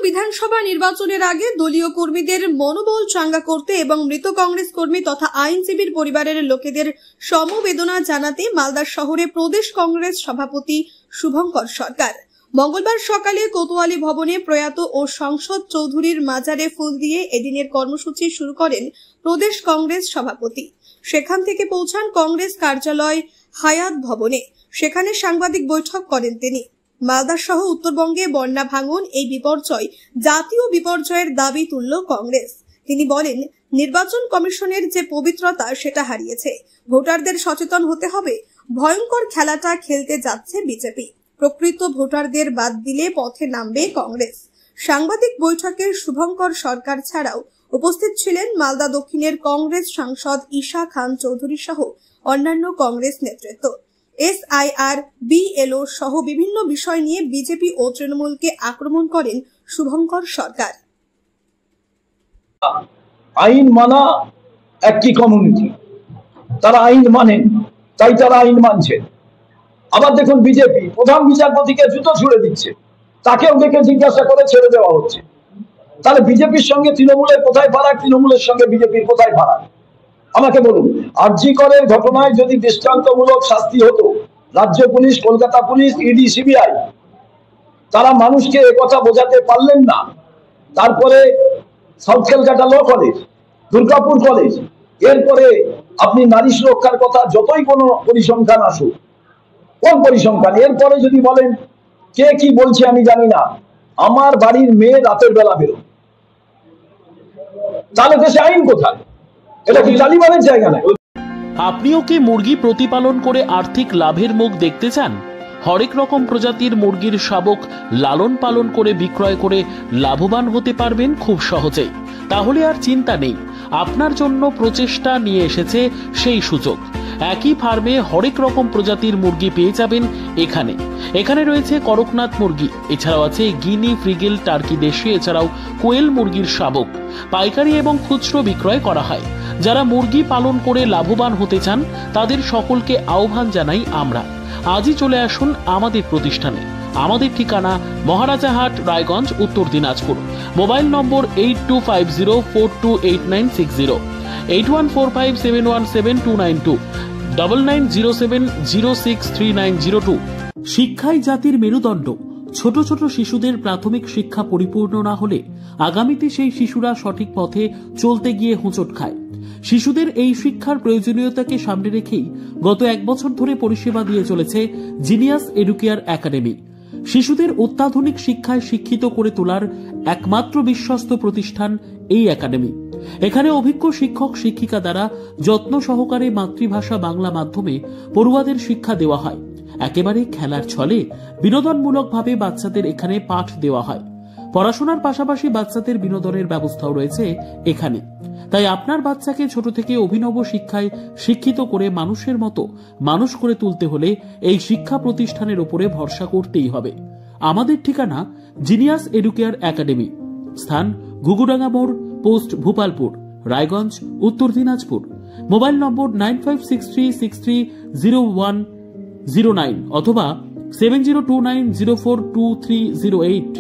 বিধানসভা নির্বাচনের আগে দলীয় কর্মীদের মনোবল চাঙ্গা করতে এবং মৃত কংগ্রেস কর্মী তথা আইনজীবীর পরিবারের লোকেদের সমবেদনা জানাতে মালদা শহরে প্রদেশ কংগ্রেস সভাপতি শুভঙ্কর সরকার মঙ্গলবার সকালে কোতোয়ালি ভবনে প্রয়াত ও সংসদ চৌধুরীর মাজারে ফুল দিয়ে এদিনের কর্মসূচি শুরু করেন প্রদেশ কংগ্রেস সভাপতি। সেখান থেকে পৌঁছান কংগ্রেস কার্যালয় হায়াত ভবনে। সেখানে সাংবাদিক বৈঠক করেন তিনি। মালদা সহ উত্তরবঙ্গে বন্যা ভাঙন এই বিপর্যয় জাতীয় বিপর্যয়ের দাবি তুলল কংগ্রেস। তিনি বলেন, নির্বাচন কমিশনের যে পবিত্রতা সেটা হারিয়েছে। ভোটারদের সচেতন হতে হবে। ভয়ঙ্কর খেলাটা খেলতে যাচ্ছে বিজেপি। প্রকৃত ভোটারদের বাদ দিলে পথে নামবে কংগ্রেস। সাংবাদিক বৈঠকে শুভঙ্কর সরকার ছাড়াও উপস্থিত ছিলেন মালদা দক্ষিণের কংগ্রেস সাংসদ ঈশা খান চৌধুরী সহ অন্যান্য কংগ্রেস নেতৃত্ব। SIR, BLO সহ বিভিন্ন বিষয় নিয়ে বিজেপি ও তৃণমূলকে আক্রমণ করেন শুভঙ্কর সরকার। আইন মানা একটি কমিউনিটি, তারা আইন মানেন, তাই তারা আইন মানছে। আবার দেখুন বিজেপি প্রধান বিচারপতিকে জুতো ছুড়ে দিচ্ছে, তাকেও দেখে জিজ্ঞাসা করে ছেড়ে দেওয়া হচ্ছে। তাহলে বিজেপির সঙ্গে তৃণমূলের কোথায় ফারাক, তৃণমূলের সঙ্গে বিজেপির কোথায় ফারাক? আমাকে বলুন। আরজি করের ঘটনায় যদি দৃষ্টান্তমূলক শাস্তি হতো, রাজ্য police, Kolkata police, ED, CBI, তারা মানুষকে একথা বোঝাতে পারলেন না। তারপরে south Calcutta law college, Durgapur college, এরপরে আপনি নারী সুরক্ষার কথা যতই কোনো পরিসংখ্যান আসুক, কোন পরিসংখ্যান, এরপরে যদি বলেন কে কি বলছে আমি জানি না, আমার বাড়ির মেয়ে রাতের বেলা বেরো, তাহলে দেশে আইন কোথায়? এটা কি তালিবানের জায়গা নয়। আপনিও কি মুরগি প্রতিপালন করে আর্থিক লাভের মুখ দেখতে চান? হরেক রকম প্রজাতির মুরগির শাবক লালন পালন করে বিক্রয় করে লাভবান হতে পারবেন খুব সহজেই। তাহলে আর চিন্তা নেই, আপনার জন্য প্রচেষ্টা নিয়ে এসেছে সেই সুযোগ। একই ফার্মে হরেক রকম প্রজাতির মুরগি পেয়ে যাবেন এখানে রয়েছে করকনাথ মুরগি, এছাড়াও আছে গিনি, ফ্রিগেল, টার্কি দেশি, এছাড়াও কোয়েল মুরগির শাবক পাইকারি এবং খুচরো বিক্রয় করা হয়। যারা মুরগি পালন করে লাভবান হতে চান তাদের সকলকে আহ্বান জানাই আমরা। আজই চলে আসুন আমাদের প্রতিষ্ঠানে। আমাদের ঠিকানা মহারাজাহাট, রায়গঞ্জ, উত্তর দিনাজপুর। মোবাইল নম্বর 8250428960, 8145717292, 9907063902। শিক্ষাই জাতির মেরুদণ্ড। ছোট ছোট শিশুদের প্রাথমিক শিক্ষা পরিপূর্ণ না হলে আগামীতে সেই শিশুরা সঠিক পথে চলতে গিয়ে হোঁচট খায়। শিশুদের এই শিক্ষার প্রয়োজনীয়তাকে সামনে রেখেই গত 1 বছর ধরে পরিষেবা দিয়ে চলেছে জিনিয়াস এডুকেয়ার একাডেমি। শিশুদের অত্যাধুনিক শিক্ষায় শিক্ষিত করে তোলার একমাত্র বিশ্বস্ত প্রতিষ্ঠান এই একাডেমি। এখানে অভিজ্ঞ শিক্ষক শিক্ষিকা দ্বারা যত্ন সহকারে মাতৃভাষা বাংলা মাধ্যমে পড়ুয়াদের শিক্ষা দেওয়া হয়। একেবারে খেলার ছলে বিনোদনমূলকভাবে বাচ্চাদের এখানে পাঠ দেওয়া হয়। পড়াশোনার পাশাপাশি বাচ্চাদের বিনোদনের ব্যবস্থাও রয়েছে এখানে। তাই আপনার বাচ্চাকে ছোট থেকে অভিনব শিক্ষায় শিক্ষিত করে মানুষের মতো মানুষ করে তুলতে হলে এই শিক্ষা প্রতিষ্ঠানের উপরে ভরসা করতেই হবে। আমাদের ঠিকানা জিনিয়াস এডুকেয়ার একাডেমি, স্থান ঘুঘুডাঙ্গা মোড়, পোস্ট ভূপালপুর, রায়গঞ্জ, উত্তর দিনাজপুর। মোবাইল নম্বর 9563630109 অথবা 7029042308।